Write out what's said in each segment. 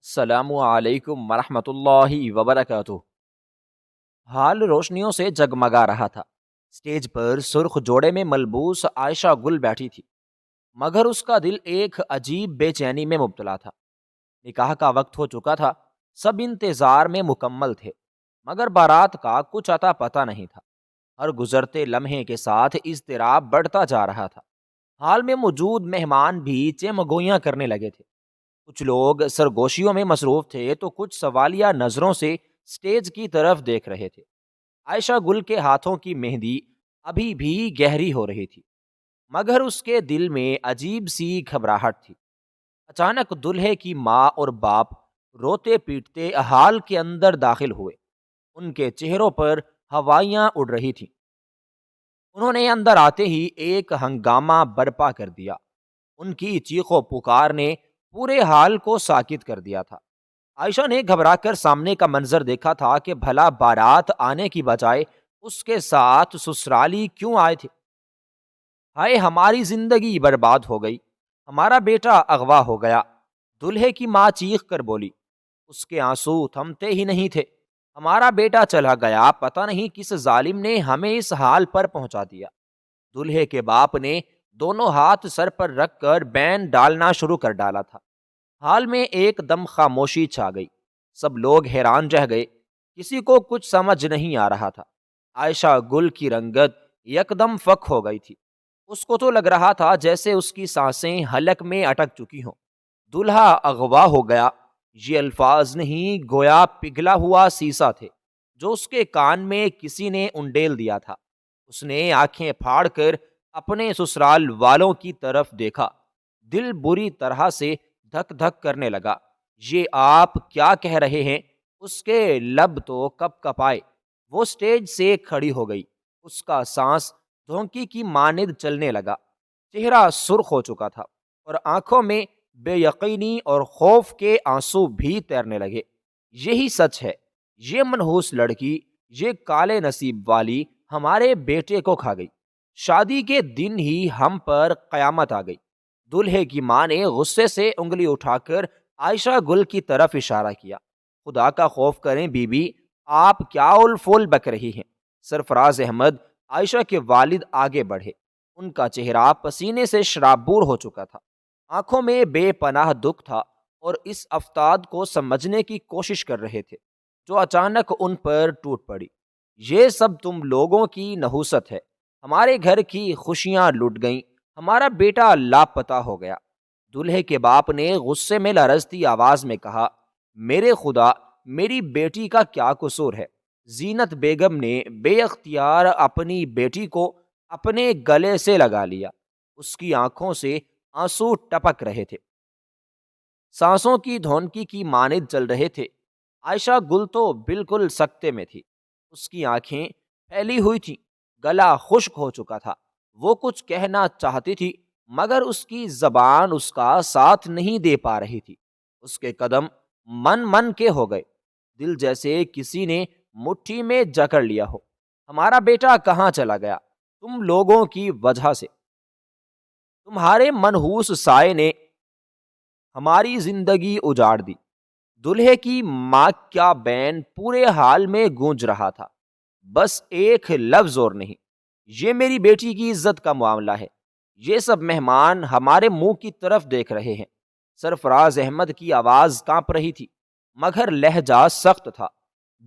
السلام علیکم ورحمۃ اللہ وبرکاتہ۔ حال روشنیوں سے جگمگا رہا تھا۔ اسٹیج پر سرخ جوڑے میں ملبوس عائشہ گل بیٹھی تھی، مگر اس کا دل ایک عجیب بے چینی میں مبتلا تھا۔ نکاح کا وقت ہو چکا تھا، سب انتظار میں مکمل تھے، مگر بارات کا کچھ عطا پتہ نہیں تھا۔ ہر گزرتے لمحے کے ساتھ اضطراب بڑھتا جا رہا تھا۔ حال میں موجود مہمان بھی چمگوئیاں کرنے لگے تھے۔ کچھ لوگ سرگوشیوں میں مصروف تھے تو کچھ سوالیہ نظروں سے سٹیج کی طرف دیکھ رہے تھے۔ عائشہ گل کے ہاتھوں کی مہندی ابھی بھی گہری ہو رہی تھی، مگر اس کے دل میں عجیب سی گھبراہٹ تھی۔ اچانک دلہے کی ماں اور باپ روتے پیٹتے ہال کے اندر داخل ہوئے۔ ان کے چہروں پر ہوائیاں اڑ رہی تھیں۔ انہوں نے اندر آتے ہی ایک ہنگامہ برپا کر دیا۔ ان کی چیخ و پکار نے پورے حال کو ساکت کر دیا تھا۔ عائشہ نے گھبرا کر سامنے کا منظر دیکھا تھا کہ بھلا بارات آنے کی بجائے اس کے ساتھ سسرالی کیوں آئے تھے۔ ہائے ہماری زندگی برباد ہو گئی، ہمارا بیٹا اغوا ہو گیا، دلہے کی ماں چیخ کر بولی۔ اس کے آنسو تھمتے ہی نہیں تھے۔ ہمارا بیٹا چلا گیا، پتہ نہیں کس ظالم نے ہمیں اس حال پر پہنچا دیا۔ دلہے کے باپ نے دونوں ہاتھ سر پر رکھ کر بین ڈالنا شروع کر ڈالا تھا۔ حال میں ایک دم خاموشی چھا گئی۔ سب لوگ حیران رہ گئے، کسی کو کچھ سمجھ نہیں آ رہا تھا۔ عائشہ گل کی رنگت یکدم فک ہو گئی تھی۔ اس کو تو لگ رہا تھا جیسے اس کی سانسیں حلق میں اٹک چکی ہوں۔ دلہا اغوا ہو گیا، یہ الفاظ نہیں گویا پگھلا ہوا سیسا تھے جو اس کے کان میں کسی نے انڈیل دیا تھا۔ اس نے آنکھیں پھاڑ کر اپنے سسرال والوں کی طرف دیکھا۔ دل بری طرح سے دھک دھک کرنے لگا۔ یہ آپ کیا کہہ رہے ہیں؟ اس کے لب تو کپ کپائے۔ وہ سٹیج سے کھڑی ہو گئی۔ اس کا سانس دھونکی کی مانند چلنے لگا۔ چہرہ سرخ ہو چکا تھا اور آنکھوں میں بے یقینی اور خوف کے آنسو بھی تیرنے لگے۔ یہی سچ ہے، یہ منحوس لڑکی، یہ کالے نصیب والی ہمارے بیٹے کو کھا گئی۔ شادی کے دن ہی ہم پر قیامت آ گئی۔ دلہے کی ماں نے غصے سے انگلی اٹھا کر عائشہ گل کی طرف اشارہ کیا۔ خدا کا خوف کریں بی بی، آپ کیا اول فول بک رہی ہیں؟ سرفراز احمد عائشہ کے والد آگے بڑھے۔ ان کا چہرہ پسینے سے شرابور ہو چکا تھا، آنکھوں میں بے پناہ دکھ تھا اور اس افتاد کو سمجھنے کی کوشش کر رہے تھے جو اچانک ان پر ٹوٹ پڑی۔ یہ سب تم لوگوں کی نحوست ہے۔ ہمارے گھر کی خوشیاں لٹ گئیں، ہمارا بیٹا لاپتہ ہو گیا۔ دلہے کے باپ نے غصے میں لرزتی آواز میں کہا، میرے خدا، میری بیٹی کا کیا قصور ہے؟ زینت بیگم نے بے اختیار اپنی بیٹی کو اپنے گلے سے لگا لیا۔ اس کی آنکھوں سے آنسو ٹپک رہے تھے، سانسوں کی دھونکی کی مانند چل رہے تھے۔ عائشہ گل تو بالکل سکتے میں تھی۔ اس کی آنکھیں پھیلی ہوئی تھیں، گلا خشک ہو چکا تھا۔ وہ کچھ کہنا چاہتی تھی مگر اس کی زبان اس کا ساتھ نہیں دے پا رہی تھی۔ اس کے قدم من من کے ہو گئے، دل جیسے کسی نے مٹھی میں جکڑ لیا ہو۔ ہمارا بیٹا کہاں چلا گیا؟ تم لوگوں کی وجہ سے، تمہارے منحوس سائے نے ہماری زندگی اجاڑ دی۔ دلہے کی ماں کا بین پورے حال میں گونج رہا تھا۔ بس ایک لفظ اور نہیں، یہ میری بیٹی کی عزت کا معاملہ ہے۔ یہ سب مہمان ہمارے منہ کی طرف دیکھ رہے ہیں۔ سرفراز احمد کی آواز کانپ رہی تھی مگر لہجہ سخت تھا۔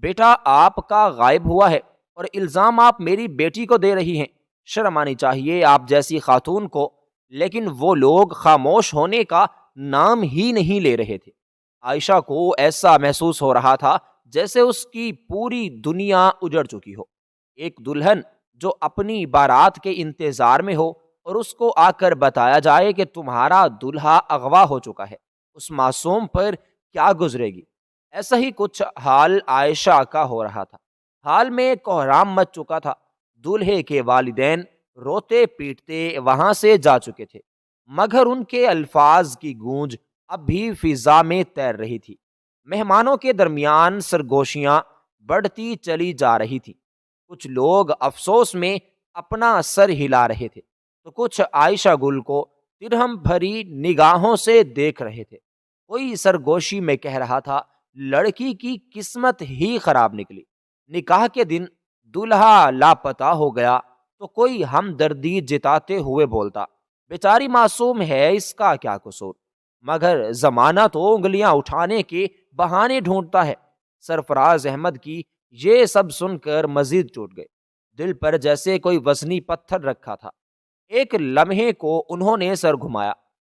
بیٹا آپ کا غائب ہوا ہے اور الزام آپ میری بیٹی کو دے رہی ہیں۔ شرم آنی چاہیے آپ جیسی خاتون کو، لیکن وہ لوگ خاموش ہونے کا نام ہی نہیں لے رہے تھے۔ عائشہ کو ایسا محسوس ہو رہا تھا جیسے اس کی پوری دنیا اجڑ چکی ہو۔ ایک دلہن جو اپنی بارات کے انتظار میں ہو اور اس کو آ کر بتایا جائے کہ تمہارا دلہا اغوا ہو چکا ہے، اس معصوم پر کیا گزرے گی؟ ایسا ہی کچھ حال عائشہ کا ہو رہا تھا۔ حال میں کوہرام مچ چکا تھا۔ دلہے کے والدین روتے پیٹتے وہاں سے جا چکے تھے، مگر ان کے الفاظ کی گونج اب بھی فضا میں تیر رہی تھی۔ مہمانوں کے درمیان سرگوشیاں بڑھتی چلی جا رہی تھی۔ کچھ لوگ افسوس میں اپنا سر ہلا رہے تھے تو کچھ عائشہ گل کو درہم بھری نگاہوں سے دیکھ رہے تھے۔ کوئی سرگوشی میں کہہ رہا تھا لڑکی کی قسمت ہی خراب نکلی، نکاح کے دن دولہا لاپتہ ہو گیا تو کوئی ہمدردی جتاتے ہوئے بولتا بیچاری معصوم ہے، اس کا کیا قصور، مگر زمانہ تو انگلیاں اٹھانے کے بہانے ڈھونڈتا ہے۔ سرفراز احمد کی یہ سب سن کر مزید ٹوٹ گئے، دل پر جیسے کوئی وزنی پتھر رکھا تھا۔ ایک لمحے کو انہوں نے سر گھمایا،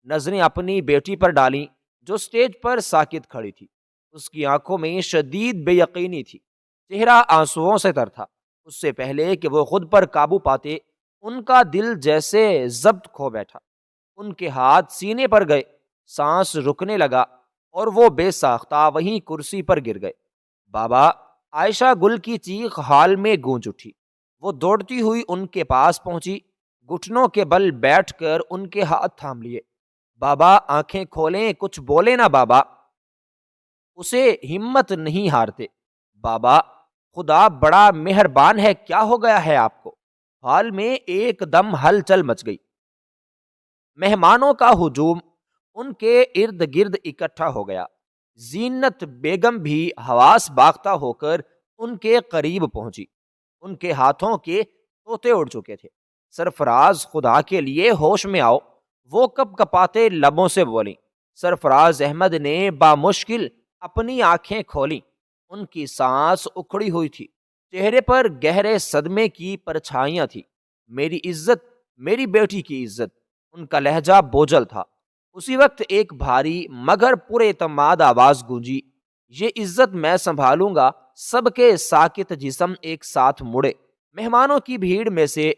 نظریں اپنی بیٹی پر ڈالیں جو سٹیج پر ساکت کھڑی تھی۔ اس کی آنکھوں میں شدید بے یقینی تھی، چہرہ آنسوؤں سے تر تھا۔ اس سے پہلے کہ وہ خود پر قابو پاتے، ان کا دل جیسے ضبط کھو بیٹھا۔ ان کے ہاتھ سینے پر گئے، سانس رکنے لگا اور وہ بے ساختہ وہیں کرسی پر گر گئے۔ بابا! عائشہ گل کی چیخ ہال میں گونج اٹھی۔ وہ دوڑتی ہوئی ان کے پاس پہنچی، گھٹنوں کے بل بیٹھ کر ان کے ہاتھ تھام لیے۔ بابا آنکھیں کھولیں، کچھ بولے نا بابا۔ اسے ہمت نہیں ہارتے۔ بابا خدا بڑا مہربان ہے، کیا ہو گیا ہے آپ کو؟ ہال میں ایک دم ہلچل مچ گئی۔ مہمانوں کا ہجوم ان کے ارد گرد اکٹھا ہو گیا۔ زینت بیگم بھی حواس باختہ ہو کر ان کے قریب پہنچی۔ ان کے ہاتھوں کے طوطے اڑ چکے تھے۔ سرفراز خدا کے لیے ہوش میں آؤ، وہ کپ کپاتے لبوں سے بولیں۔ سرفراز احمد نے بامشکل اپنی آنکھیں کھولیں، ان کی سانس اکھڑی ہوئی تھی، چہرے پر گہرے صدمے کی پرچھائیاں تھیں۔ میری عزت، میری بیٹی کی عزت، ان کا لہجہ بوجھل تھا۔ اسی وقت ایک بھاری مگر پر اعتماد آواز گونجی، یہ عزت میں سنبھالوں گا۔ سب کے ساکت جسم ایک ساتھ مڑے۔ مہمانوں کی بھیڑ میں سے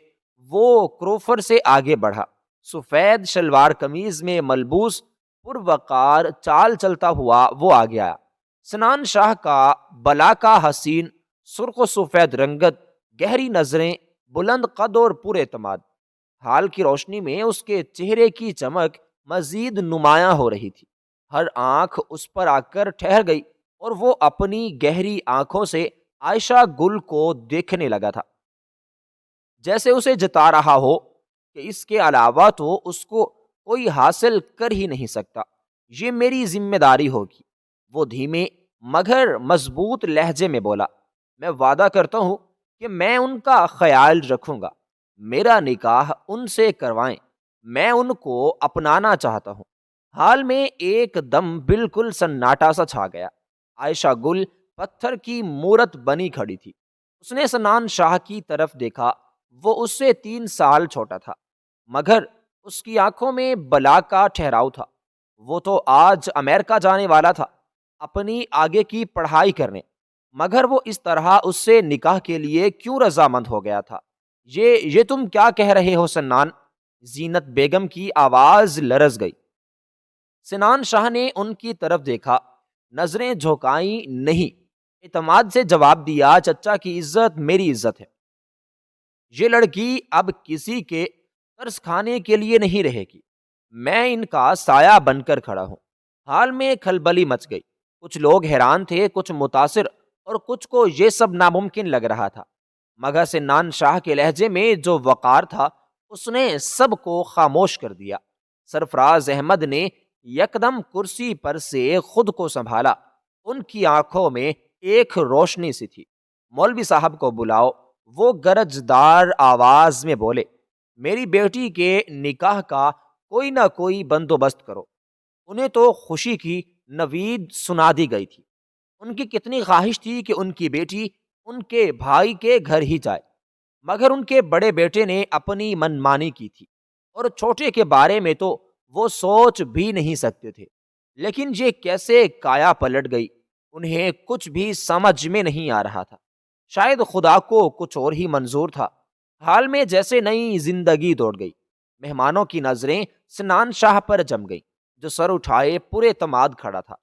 وہ کروفر سے آگے بڑھا، سفید شلوار قمیض میں ملبوس، پروقار چال چلتا ہوا وہ آگے آیا۔ سنان شاہ کا بلا کا حسین، سرخ و سفید رنگت، گہری نظریں، بلند قد اور پر اعتماد۔ حال کی روشنی میں اس کے چہرے کی چمک مزید نمایاں ہو رہی تھی۔ ہر آنکھ اس پر آ کر ٹھہر گئی اور وہ اپنی گہری آنکھوں سے عائشہ گل کو دیکھنے لگا تھا، جیسے اسے جتا رہا ہو کہ اس کے علاوہ تو اس کو کوئی حاصل کر ہی نہیں سکتا، یہ میری ذمہ داری ہوگی۔ وہ دھیمے مگر مضبوط لہجے میں بولا، میں وعدہ کرتا ہوں کہ میں ان کا خیال رکھوں گا، میرا نکاح ان سے کروائیں، میں ان کو اپنانا چاہتا ہوں۔ حال میں ایک دم بالکل سناٹا سا چھا گیا۔ عائشہ گل پتھر کی مورت بنی کھڑی تھی۔ اس نے سنان شاہ کی طرف دیکھا، وہ اس سے 3 سال چھوٹا تھا، مگر اس کی آنکھوں میں بلا کا ٹھہراؤ تھا۔ وہ تو آج امریکہ جانے والا تھا اپنی آگے کی پڑھائی کرنے، مگر وہ اس طرح اس سے نکاح کے لیے کیوں رضامند ہو گیا تھا؟ یہ تم کیا کہہ رہے ہو سنان؟ زینت بیگم کی آواز لرز گئی۔ سنان شاہ نے ان کی طرف دیکھا، نظریں جھکائیں نہیں، اعتماد سے جواب دیا، چچا کی عزت میری عزت ہے۔ یہ لڑکی اب کسی کے ترس کھانے کے لیے نہیں رہے گی، میں ان کا سایہ بن کر کھڑا ہوں۔ حال میں کھلبلی مچ گئی، کچھ لوگ حیران تھے، کچھ متاثر، اور کچھ کو یہ سب ناممکن لگ رہا تھا، مگر سنان شاہ کے لہجے میں جو وقار تھا اس نے سب کو خاموش کر دیا۔ سرفراز احمد نے یکدم کرسی پر سے خود کو سنبھالا، ان کی آنکھوں میں ایک روشنی سی تھی۔ مولوی صاحب کو بلاؤ، وہ گرجدار آواز میں بولے، میری بیٹی کے نکاح کا کوئی نہ کوئی بندوبست کرو۔ انہیں تو خوشی کی نوید سنا دی گئی تھی، ان کی کتنی خواہش تھی کہ ان کی بیٹی ان کے بھائی کے گھر ہی جائے، مگر ان کے بڑے بیٹے نے اپنی منمانی کی تھی، اور چھوٹے کے بارے میں تو وہ سوچ بھی نہیں سکتے تھے۔ لیکن یہ کیسے کایا پلٹ گئی، انہیں کچھ بھی سمجھ میں نہیں آ رہا تھا۔ شاید خدا کو کچھ اور ہی منظور تھا۔ حال میں جیسے نئی زندگی دوڑ گئی۔ مہمانوں کی نظریں سنان شاہ پر جم گئیں، جو سر اٹھائے پر اعتماد کھڑا تھا۔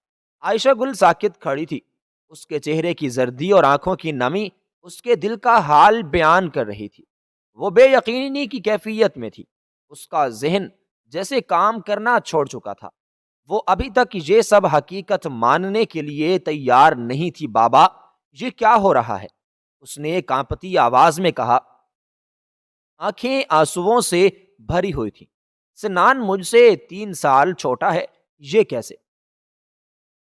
عائشہ گل ساکت کھڑی تھی، اس کے چہرے کی زردی اور آنکھوں کی نمی اس کے دل کا حال بیان کر رہی تھی۔ وہ بے یقینی کی کیفیت میں تھی، اس کا ذہن جیسے کام کرنا چھوڑ چکا تھا۔ وہ ابھی تک یہ سب حقیقت ماننے کے لیے تیار نہیں تھی۔ بابا، یہ کیا ہو رہا ہے؟ اس نے کانپتی آواز میں کہا۔ آنکھیں آنسوؤں سے بھری ہوئی تھیں۔ سنان مجھ سے 3 سال چھوٹا ہے، یہ کیسے؟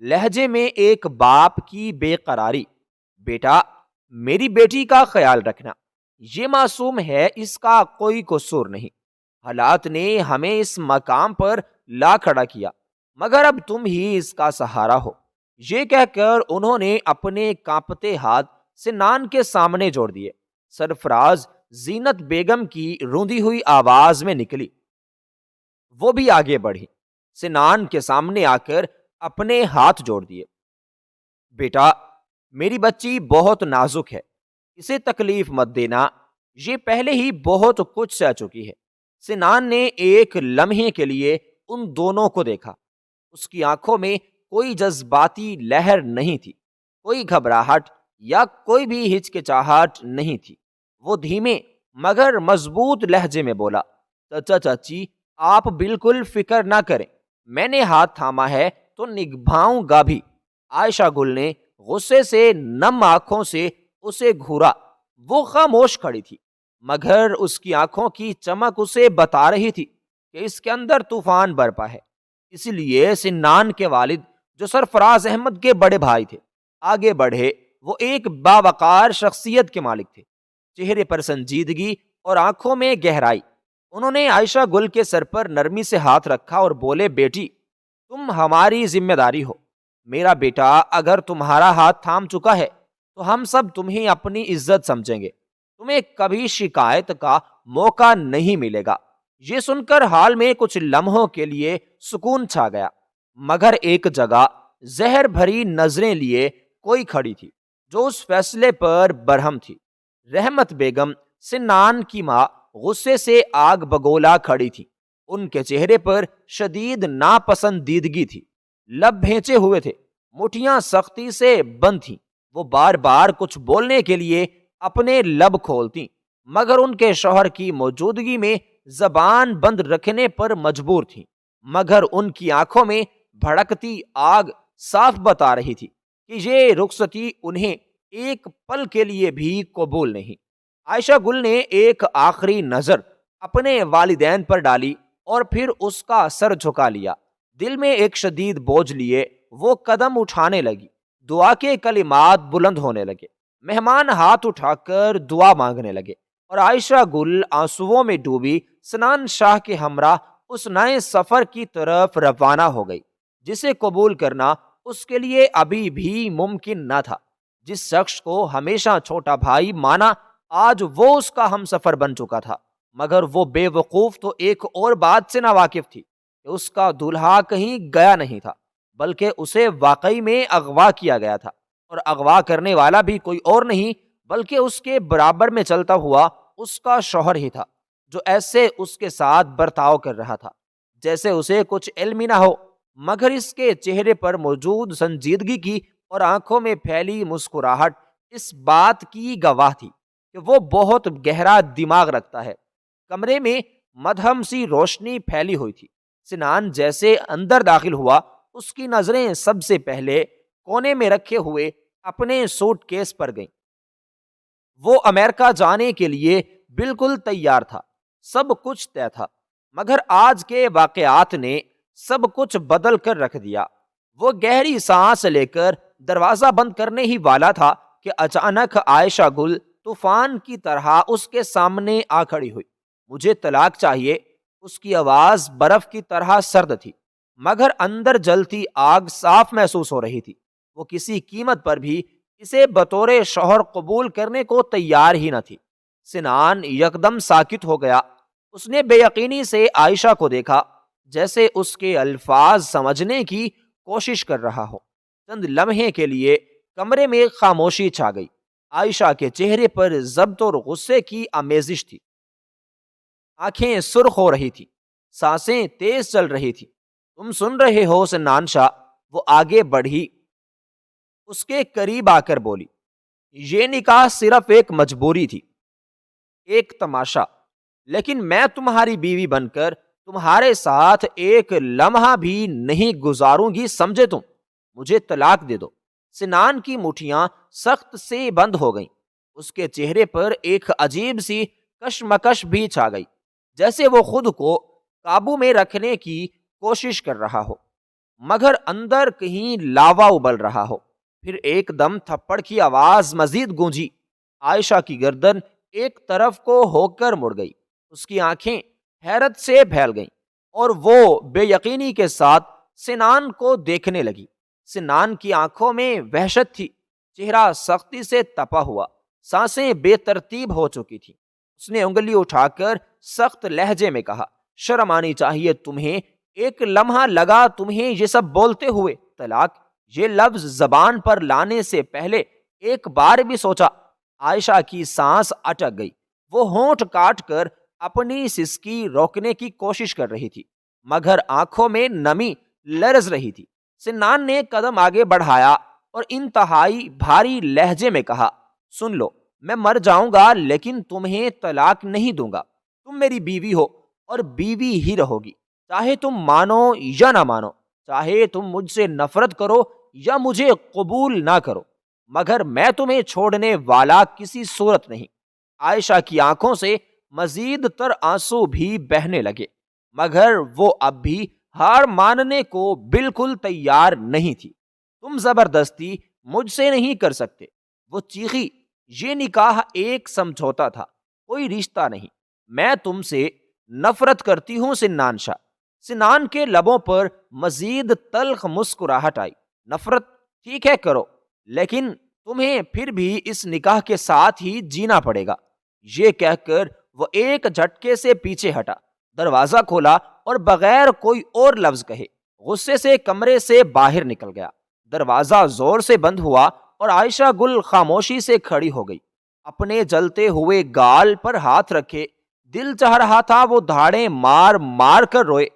لہجے میں ایک باپ کی بے قراری، بیٹا میری بیٹی کا خیال رکھنا، یہ معصوم ہے، اس کا کوئی قصور نہیں، حالات نے ہمیں اس مقام پر لا کھڑا کیا، مگر اب تم ہی اس کا سہارا ہو۔ یہ کہہ کر انہوں نے اپنے کانپتے ہاتھ سنان کے سامنے جوڑ دیے۔ سرفراز زینت بیگم کی روندی ہوئی آواز میں نکلی۔ وہ بھی آگے بڑھی، سنان کے سامنے آ کر اپنے ہاتھ جوڑ دیے۔ بیٹا میری بچی بہت نازک ہے، اسے تکلیف مت دینا، یہ پہلے ہی بہت کچھ سہ چکی ہے۔ سنان نے ایک لمحے کے لیے ان دونوں کو دیکھا۔ اس کی آنکھوں میں کوئی جذباتی لہر نہیں تھی، کوئی گھبراہٹ یا کوئی بھی ہچکچاہٹ نہیں تھی۔ وہ دھیمے مگر مضبوط لہجے میں بولا، چچا چاچی آپ بالکل فکر نہ کریں، میں نے ہاتھ تھاما ہے تو نبھاؤں گا بھی۔ عائشہ گل نے غصے سے نم آنکھوں سے اسے گھورا۔ وہ خاموش کھڑی تھی، مگر اس کی آنکھوں کی چمک اسے بتا رہی تھی کہ اس کے اندر طوفان برپا ہے۔ اسی لیے سنان کے والد جو سرفراز احمد کے بڑے بھائی تھے آگے بڑھے۔ وہ ایک باوقار شخصیت کے مالک تھے، چہرے پر سنجیدگی اور آنکھوں میں گہرائی۔ انہوں نے عائشہ گل کے سر پر نرمی سے ہاتھ رکھا اور بولے، بیٹی تم ہماری ذمہ داری ہو، میرا بیٹا اگر تمہارا ہاتھ تھام چکا ہے تو ہم سب تمہیں اپنی عزت سمجھیں گے، تمہیں کبھی شکایت کا موقع نہیں ملے گا۔ یہ سن کر حال میں کچھ لمحوں کے لیے سکون چھا گیا، مگر ایک جگہ زہر بھری نظریں لیے کوئی کھڑی تھی جو اس فیصلے پر برہم تھی۔ رحمت بیگم سنان کی ماں غصے سے آگ بگولا کھڑی تھی، ان کے چہرے پر شدید ناپسندیدگی تھی، لب بھینچے ہوئے تھے، مٹھیاں سختی سے بند تھیں۔ وہ بار بار کچھ بولنے کے لیے اپنے لب کھولتی، مگر ان کے شوہر کی موجودگی میں زبان بند رکھنے پر مجبور تھیں۔ مگر ان کی آنکھوں میں بھڑکتی آگ صاف بتا رہی تھی کہ یہ رخصتی انہیں ایک پل کے لیے بھی قبول نہیں۔ عائشہ گل نے ایک آخری نظر اپنے والدین پر ڈالی اور پھر اس کا سر جھکا لیا۔ دل میں ایک شدید بوجھ لیے وہ قدم اٹھانے لگی، دعا کے کلمات بلند ہونے لگے، مہمان ہاتھ اٹھا کر دعا مانگنے لگے، اور عائشہ گل آنسوؤں میں ڈوبی سنان شاہ کے ہمراہ اس نئے سفر کی طرف روانہ ہو گئی جسے قبول کرنا اس کے لیے ابھی بھی ممکن نہ تھا۔ جس شخص کو ہمیشہ چھوٹا بھائی مانا آج وہ اس کا ہم سفر بن چکا تھا، مگر وہ بے وقوف تو ایک اور بات سے ناواقف تھی کہ اس کا دولہا کہیں گیا نہیں تھا، بلکہ اسے واقعی میں اغوا کیا گیا تھا، اور اغوا کرنے والا بھی کوئی اور نہیں بلکہ اس کے برابر میں چلتا ہوا اس کا شوہر ہی تھا، جو ایسے اس کے ساتھ برتاؤ کر رہا تھا جیسے اسے کچھ علم ہی نہ ہو، مگر اس کے چہرے پر موجود سنجیدگی کی اور آنکھوں میں پھیلی مسکراہٹ اس بات کی گواہ تھی کہ وہ بہت گہرا دماغ رکھتا ہے۔ کمرے میں مدھم سی روشنی پھیلی ہوئی تھی۔ سنان جیسے اندر داخل ہوا، اس کی نظریں سب سے پہلے کونے میں رکھے ہوئے اپنے سوٹ کیس پر گئیں۔ وہ امریکہ جانے کے لیے بالکل تیار تھا، سب کچھ طے تھا، مگر آج کے واقعات نے سب کچھ بدل کر رکھ دیا۔ وہ گہری سانس لے کر دروازہ بند کرنے ہی والا تھا کہ اچانک عائشہ گل طوفان کی طرح اس کے سامنے آ کھڑی ہوئی۔ مجھے طلاق چاہیے۔ اس کی آواز برف کی طرح سرد تھی، مگر اندر جلتی آگ صاف محسوس ہو رہی تھی۔ وہ کسی قیمت پر بھی اسے بطور شوہر قبول کرنے کو تیار ہی نہ تھی۔ سنان یکدم ساکت ہو گیا۔ اس نے بے یقینی سے عائشہ کو دیکھا، جیسے اس کے الفاظ سمجھنے کی کوشش کر رہا ہو۔ چند لمحے کے لیے کمرے میں خاموشی چھا گئی۔ عائشہ کے چہرے پر ضبط اور غصے کی آمیزش تھی، آنکھیں سرخ ہو رہی تھی، سانسیں تیز چل رہی تھی۔ تم سن رہے ہو سنان شاہ؟ وہ آگے بڑھی، اس کے قریب آ کر بولی، یہ نکاح صرف ایک مجبوری تھی، ایک تماشا، لیکن میں تمہاری بیوی بن کر تمہارے ساتھ ایک لمحہ بھی نہیں گزاروں گی، سمجھے تم؟ مجھے طلاق دے دو۔ سنان کی مٹھیاں سخت سے بند ہو گئیں، اس کے چہرے پر ایک عجیب سی کشمکش بھی چھا گئی، جیسے وہ خود کو قابو میں رکھنے کی کوشش کر رہا ہو۔ مگر اندر کہیں لاوا ابل رہا ہو۔ پھر ایک دم تھپڑ کی آواز مزید گونجی۔ عائشہ کی گردن ایک طرف کو ہو کر مڑ گئی، اس کی آنکھیں حیرت سے پھیل گئیں اور وہ بے یقینی کے ساتھ سنان کو دیکھنے لگی۔ سنان کی آنکھوں میں وحشت تھی، چہرہ سختی سے تپا ہوا، سانسیں بے ترتیب ہو چکی تھی۔ اس نے انگلی اٹھا کر سخت لہجے میں کہا، شرم آنی چاہیے تمہیں، ایک لمحہ لگا تمہیں یہ سب بولتے ہوئے؟ طلاق یہ لفظ زبان پر لانے سے پہلے ایک بار بھی سوچا؟ عائشہ کی سانس اٹک گئی، وہ ہونٹ کاٹ کر اپنی سسکی روکنے کی کوشش کر رہی تھی، مگر آنکھوں میں نمی لرز رہی تھی۔ سنان نے قدم آگے بڑھایا اور انتہائی بھاری لہجے میں کہا، سن لو، میں مر جاؤں گا لیکن تمہیں طلاق نہیں دوں گا۔ تم میری بیوی ہو اور بیوی ہی رہو گی، چاہے تم مانو یا نہ مانو، چاہے تم مجھ سے نفرت کرو یا مجھے قبول نہ کرو، مگر میں تمہیں چھوڑنے والا کسی صورت نہیں۔ عائشہ کی آنکھوں سے مزید تر آنسو بھی بہنے لگے، مگر وہ اب بھی ہار ماننے کو بالکل تیار نہیں تھی۔ تم زبردستی مجھ سے نہیں کر سکتے، وہ چیخی۔ یہ نکاح ایک سمجھوتا تھا، کوئی رشتہ نہیں۔ میں تم سے نفرت کرتی ہوں سنان شاہ۔ سنان کے لبوں پر مزید تلخ مسکراہٹ آئی۔ نفرت؟ ٹھیک ہے کرو، لیکن تمہیں پھر بھی اس نکاح کے ساتھ ہی جینا پڑے گا۔ یہ کہہ کر وہ ایک جھٹکے سے پیچھے ہٹا، دروازہ کھولا اور بغیر کوئی اور لفظ کہے غصے سے کمرے سے باہر نکل گیا۔ دروازہ زور سے بند ہوا اور عائشہ گل خاموشی سے کھڑی ہو گئی، اپنے جلتے ہوئے گال پر ہاتھ رکھے۔ دل چاہ رہا تھا وہ دھاڑیں مار مار کر روئے۔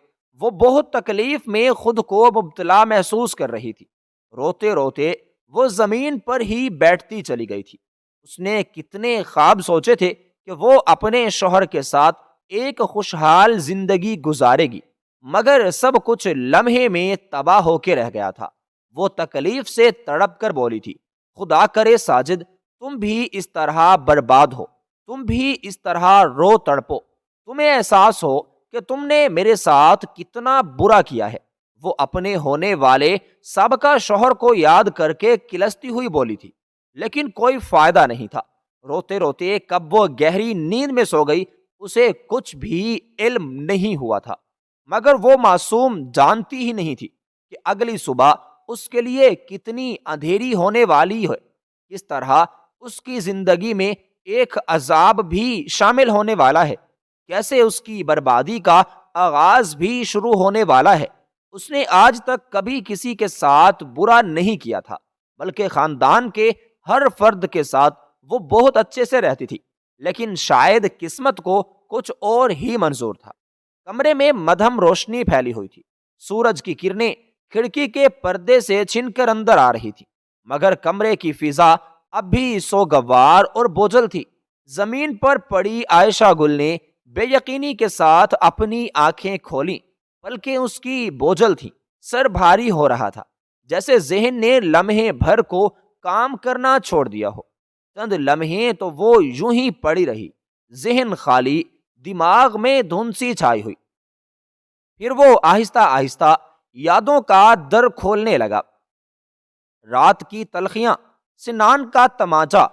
وہ بہت تکلیف میں خود کو مبتلا محسوس کر رہی تھی۔ روتے روتے وہ زمین پر ہی بیٹھتی چلی گئی تھی۔ اس نے کتنے خواب سوچے تھے کہ وہ اپنے شوہر کے ساتھ ایک خوشحال زندگی گزارے گی، مگر سب کچھ لمحے میں تباہ ہو کے رہ گیا تھا۔ وہ تکلیف سے تڑپ کر بولی تھی، خدا کرے ساجد تم بھی اس طرح برباد ہو، تم بھی اس طرح رو تڑپو، تمہیں احساس ہو کہ تم نے میرے ساتھ کتنا برا کیا ہے۔ وہ اپنے ہونے والے سابقہ شوہر کو یاد کر کے کلستی ہوئی بولی تھی، لیکن کوئی فائدہ نہیں تھا۔ روتے روتے کب وہ گہری نیند میں سو گئی، اسے کچھ بھی علم نہیں ہوا تھا، مگر وہ معصوم جانتی ہی نہیں تھی کہ اگلی صبح اس کے لیے کتنی اندھیری ہونے والی ہے، کس طرح اس کی زندگی میں ایک عذاب بھی شامل ہونے والا ہے، کیسے اس کی بربادی کا آغاز بھی شروع ہونے والا ہے۔ اس نے آج تک کبھی کسی کے ساتھ برا نہیں کیا تھا، بلکہ خاندان کے ہر فرد کے ساتھ وہ بہت اچھے سے رہتی تھی، لیکن شاید قسمت کو کچھ اور ہی منظور تھا۔ کمرے میں مدھم روشنی پھیلی ہوئی تھی، سورج کی کرنیں کھڑکی کے پردے سے چھن کر اندر آ رہی تھی، مگر کمرے کی فضا اب بھی سوگوار اور بوجھل تھی۔ زمین پر پڑی عائشہ گل نے بے یقینی کے ساتھ اپنی آنکھیں کھولیں، پلکیں اس کی بوجھل تھیں، سر بھاری ہو رہا تھا، جیسے ذہن نے لمحے بھر کو کام کرنا چھوڑ دیا ہو۔ چند لمحے تو وہ یوں ہی پڑی رہی، ذہن خالی، دماغ میں دھند سی چھائی ہوئی۔ پھر وہ آہستہ آہستہ یادوں کا در کھولنے لگا۔ رات کی تلخیاں، سنان کا تماچا،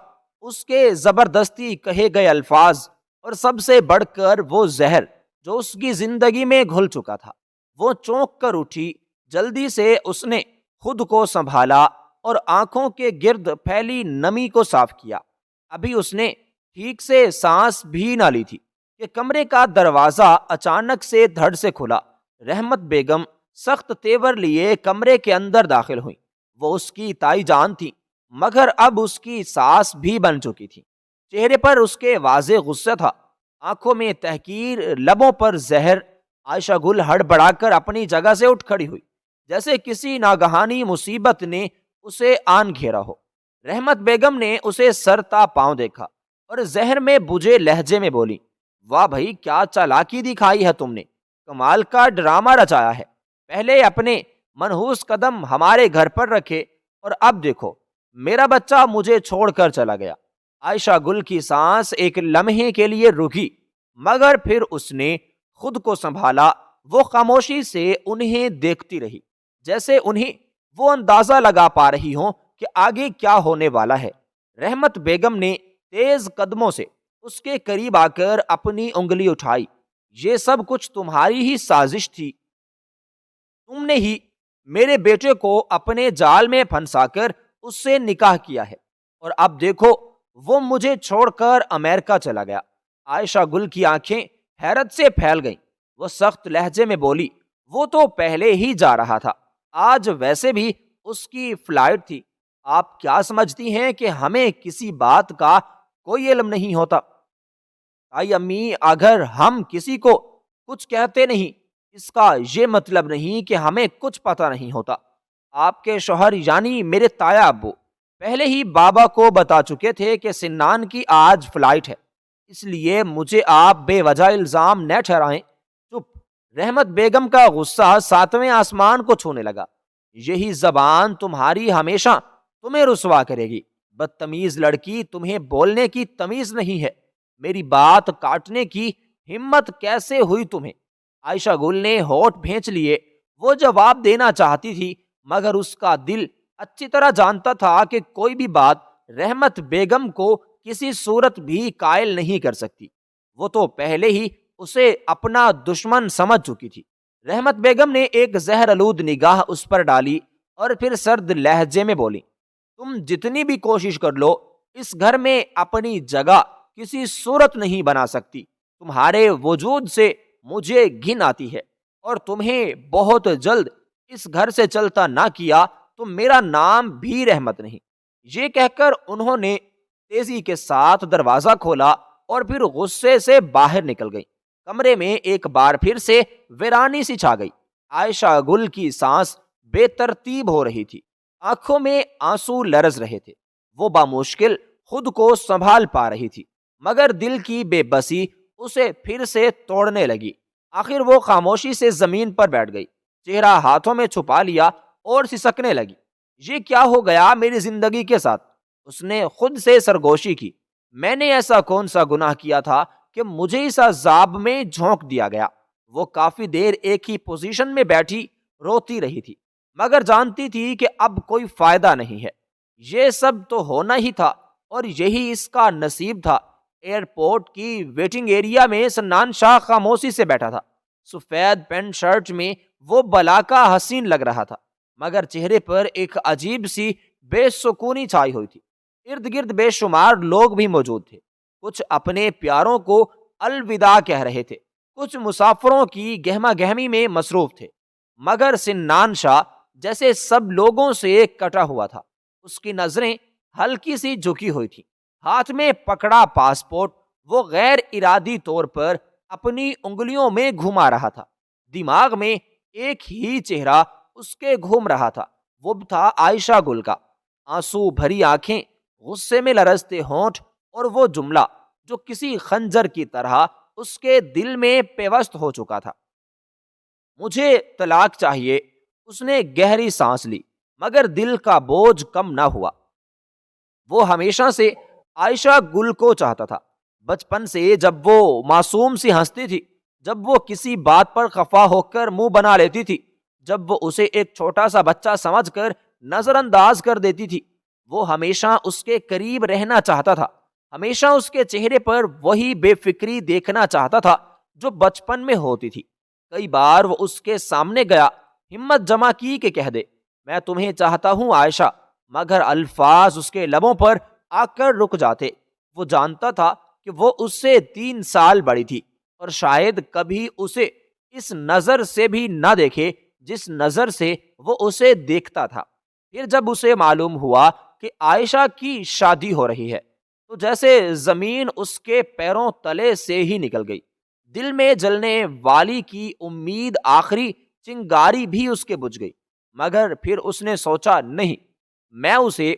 اس کے زبردستی کہے گئے الفاظ، اور سب سے بڑھ کر وہ زہر جو اس کی زندگی میں گھل چکا تھا۔ وہ چونک کر اٹھی، جلدی سے اس نے خود کو سنبھالا اور آنکھوں کے گرد پھیلی نمی کو صاف کیا۔ ابھی اس نے ٹھیک سے سانس بھی نہ لی تھی کہ کمرے کا دروازہ اچانک سے دھڑ سے کھلا۔ رحمت بیگم سخت تیور لیے کمرے کے اندر داخل ہوئی۔ وہ اس کی تائی جان تھی، مگر اب اس کی ساس بھی بن چکی تھی۔ چہرے پر اس کے واضح غصہ تھا، آنکھوں میں تحقیر، لبوں پر زہر۔ عائشہ گل ہڑبڑا کر اپنی جگہ سے اٹھ کھڑی ہوئی، جیسے کسی ناگہانی مصیبت نے اسے آن گھیرا ہو۔ رحمت بیگم نے اسے سر تا پاؤں دیکھا اور زہر میں بجھے لہجے میں بولی، واہ بھائی، کیا چالاکی دکھائی ہے تم نے، کمال کا ڈرامہ رچایا ہے۔ پہلے اپنے منحوس قدم ہمارے گھر پر رکھے اور اب دیکھو میرا بچہ مجھے چھوڑ کر چلا گیا۔ عائشہ گل کی سانس ایک لمحے کے لیے رکی، مگر پھر اس نے خود کو سنبھالا۔ وہ خاموشی سے انہیں دیکھتی رہی۔ جیسے انہیں وہ اندازہ لگا پا رہی ہوں کہ آگے کیا ہونے والا ہے۔ رحمت بیگم نے تیز قدموں سے اس کے قریب آ کر اپنی انگلی اٹھائی۔ یہ سب کچھ تمہاری ہی سازش تھی، تم نے ہی میرے بیٹے کو اپنے جال میں پھنسا کر اس سے نکاح کیا ہے، اور اب دیکھو وہ مجھے چھوڑ کر امریکہ چلا گیا۔ عائشہ گل کی آنکھیں حیرت سے پھیل گئیں۔ وہ سخت لہجے میں بولی، وہ تو پہلے ہی جا رہا تھا، آج ویسے بھی اس کی فلائٹ تھی۔ آپ کیا سمجھتی ہیں کہ ہمیں کسی بات کا کوئی علم نہیں ہوتا؟ آئی امی، اگر ہم کسی کو کچھ کہتے نہیں، اس کا یہ مطلب نہیں کہ ہمیں کچھ پتہ نہیں ہوتا۔ آپ کے شوہر یعنی میرے تایا ابو پہلے ہی بابا کو بتا چکے تھے کہ سنان کی آج فلائٹ ہے، اس لیے مجھے آپ بے وجہ الزام نہ ٹھہرائیں۔ چپ۔ رحمت بیگم کا غصہ ساتویں آسمان کو چھونے لگا۔ یہی زبان تمہاری ہمیشہ تمہیں رسوا کرے گی۔ بدتمیز لڑکی، تمہیں بولنے کی تمیز نہیں ہے، میری بات کاٹنے کی ہمت کیسے ہوئی تمہیں؟ عائشہ گل نے ہونٹ بھینچ لیے۔ وہ جواب دینا چاہتی تھی مگر اس کا دل اچھی طرح جانتا تھا کہ کوئی بھی بات رحمت بیگم کو کسی صورت بھی قائل نہیں کر سکتی۔ وہ تو پہلے ہی اسے اپنا دشمن سمجھ چکی تھی۔ رحمت بیگم نے ایک زہر آلود نگاہ اس پر ڈالی اور پھر سرد لہجے میں بولی، تم جتنی بھی کوشش کر لو اس گھر میں اپنی جگہ کسی صورت نہیں بنا سکتی۔ تمہارے وجود سے مجھے گھن آتی ہے، اور تمہیں بہت جلد اس گھر سے چلتا نہ کیا تو میرا نام بھی رحمت نہیں۔ یہ کہہ کر انہوں نے تیزی کے ساتھ دروازہ کھولا اور پھر غصے سے باہر نکل گئی۔ کمرے میں ایک بار پھر سے ویرانی سی چھا گئی۔ عائشہ گل کی سانس بے ترتیب ہو رہی تھی، آنکھوں میں آنسو لرز رہے تھے۔ وہ بامشکل خود کو سنبھال پا رہی تھی، مگر دل کی بے بسی اسے پھر سے توڑنے لگی۔ آخر وہ خاموشی سے زمین پر بیٹھ گئی، چہرہ ہاتھوں میں چھپا لیا اور سسکنے لگی۔ یہ کیا ہو گیا میری زندگی کے ساتھ؟ اس نے خود سے سرگوشی کی۔ میں نے ایسا کون سا گناہ کیا تھا کہ مجھے اس عذاب میں جھونک دیا گیا؟ وہ کافی دیر ایک ہی پوزیشن میں بیٹھی روتی رہی تھی، مگر جانتی تھی کہ اب کوئی فائدہ نہیں ہے۔ یہ سب تو ہونا ہی تھا اور یہی اس کا نصیب تھا۔ ایئرپورٹ کی ویٹنگ ایریا میں سنان شاہ خاموشی سے بیٹھا تھا۔ سفید پینٹ شرٹ میں وہ بلا کا حسین لگ رہا تھا، مگر چہرے پر ایک عجیب سی بے سکونی چھائی ہوئی تھی۔ ارد گرد بے شمار لوگ بھی موجود تھے، کچھ اپنے پیاروں کو الوداع کہہ رہے تھے، کچھ مسافروں کی گہما گہمی میں مصروف تھے، مگر سنان شاہ جیسے سب لوگوں سے کٹا ہوا تھا۔ اس کی نظریں ہلکی سی جھکی ہوئی تھی، ہاتھ میں پکڑا پاسپورٹ وہ غیر ارادی طور پر اپنی انگلیوں میں گھما رہا تھا۔ دماغ میں ایک ہی چہرہ اس کے گھوم رہا تھا، وہ تھا عائشہ گل کا۔ آنسو بھری آنکھیں، غصے میں لرزتے ہونٹ، اور وہ جملہ جو کسی خنجر کی طرح اس کے دل میں پیوست ہو چکا تھا، مجھے طلاق چاہیے۔ اس نے گہری سانس لی، مگر دل کا بوجھ کم نہ ہوا۔ وہ ہمیشہ سے عائشہ گل کو چاہتا تھا، بچپن سے جب وہ معصوم سی ہنستی تھی، جب وہ کسی بات پر خفا ہو کر منہ بنا لیتی تھی، جب وہ اسے ایک چھوٹا سا بچہ سمجھ کر نظر انداز کر دیتی تھی، وہ ہمیشہ اس کے قریب رہنا چاہتا تھا، ہمیشہ اس کے چہرے پر وہی بے فکری دیکھنا چاہتا تھا جو بچپن میں ہوتی تھی۔ کئی بار وہ اس کے سامنے گیا، ہمت جمع کی کہ کہہ دے، میں تمہیں چاہتا ہوں عائشہ، مگر الفاظ اس کے لبوں پر آ کر رک جاتے۔ وہ جانتا تھا کہ وہ اس سے 3 سال بڑی تھی اور شاید کبھی اسے اس نظر سے بھی نہ دیکھے جس نظر سے وہ اسے دیکھتا تھا۔ پھر جب اسے معلوم ہوا کہ عائشہ کی شادی ہو رہی ہے تو جیسے زمین اس کے پیروں تلے سے ہی نکل گئی۔ دل میں جلنے والی کی امید آخری چنگاری بھی اس کے بجھ گئی، مگر پھر اس نے سوچا، نہیں، میں اسے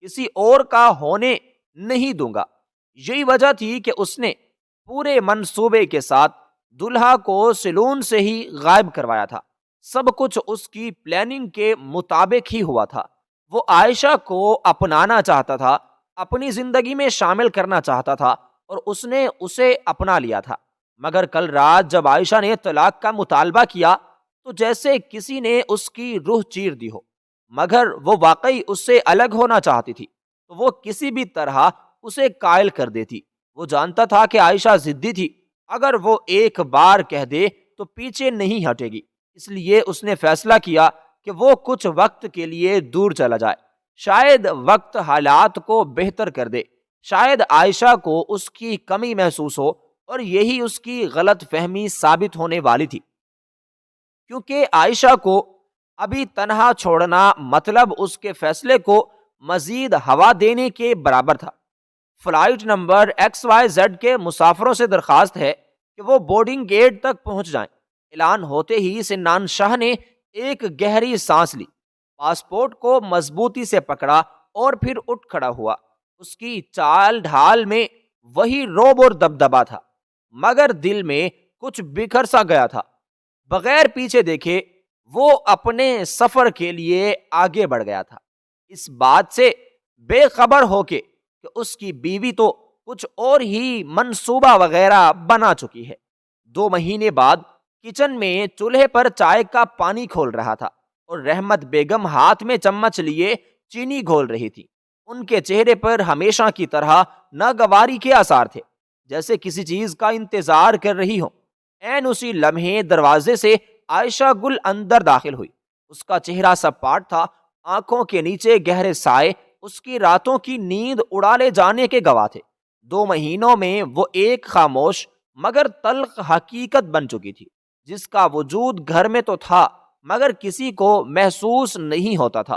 کسی اور کا ہونے نہیں دوں گا۔ یہی وجہ تھی کہ اس نے پورے منصوبے کے ساتھ دلہا کو سیلون سے ہی غائب کروایا تھا۔ سب کچھ اس کی پلاننگ کے مطابق ہی ہوا تھا۔ وہ عائشہ کو اپنانا چاہتا تھا، اپنی زندگی میں شامل کرنا چاہتا تھا، اور اس نے اسے اپنا لیا تھا۔ مگر کل رات جب عائشہ نے طلاق کا مطالبہ کیا تو جیسے کسی نے اس کی روح چیر دی ہو، مگر وہ واقعی اس سے الگ ہونا چاہتی تھی تو وہ کسی بھی طرح اسے قائل کر دیتی۔ وہ جانتا تھا کہ عائشہ ضدی تھی، اگر وہ ایک بار کہہ دے تو پیچھے نہیں ہٹے گی، اس لیے اس نے فیصلہ کیا کہ وہ کچھ وقت کے لیے دور چلا جائے، شاید وقت حالات کو بہتر کر دے، شاید عائشہ کو اس کی کمی محسوس ہو اور یہی اس کی غلط فہمی ثابت ہونے والی تھی، کیونکہ عائشہ کو ابھی تنہا چھوڑنا مطلب اس کے فیصلے کو مزید ہوا دینے کے برابر تھا۔ فلائٹ نمبر XYZ کے مسافروں سے درخواست ہے کہ وہ بورڈنگ گیٹ تک پہنچ جائیں۔ اعلان ہوتے ہی سنان شاہ نے ایک گہری سانس لی، پاسپورٹ کو مضبوطی سے پکڑا اور پھر اٹھ کھڑا ہوا۔ اس کی چال ڈھال میں وہی روب اور دبدبا تھا، مگر دل میں کچھ بکھر سا گیا تھا۔ بغیر پیچھے دیکھے وہ اپنے سفر کے لیے آگے بڑھ گیا تھا، اس بات سے بے خبر ہو کے کہ اس کی بیوی تو کچھ اور ہی منصوبہ وغیرہ بنا چکی ہے۔ 2 مہینے بعد کچن میں چولہے پر چائے کا پانی کھول رہا تھا اور رحمت بیگم ہاتھ میں چمچ لیے چینی گھول رہی تھی۔ ان کے چہرے پر ہمیشہ کی طرح ناگواری کے آثار تھے، جیسے کسی چیز کا انتظار کر رہی ہو۔ عین اسی لمحے دروازے سے عائشہ گل اندر داخل ہوئی۔ اس کا چہرہ سپاٹ تھا، آنکھوں کے نیچے گہرے سائے اس کی راتوں کی نیند اڑا لے جانے کے گواہ تھے۔ 2 مہینوں میں وہ ایک خاموش مگر تلخ حقیقت بن چکی تھی، جس کا وجود گھر میں تو تھا مگر کسی کو محسوس نہیں ہوتا تھا۔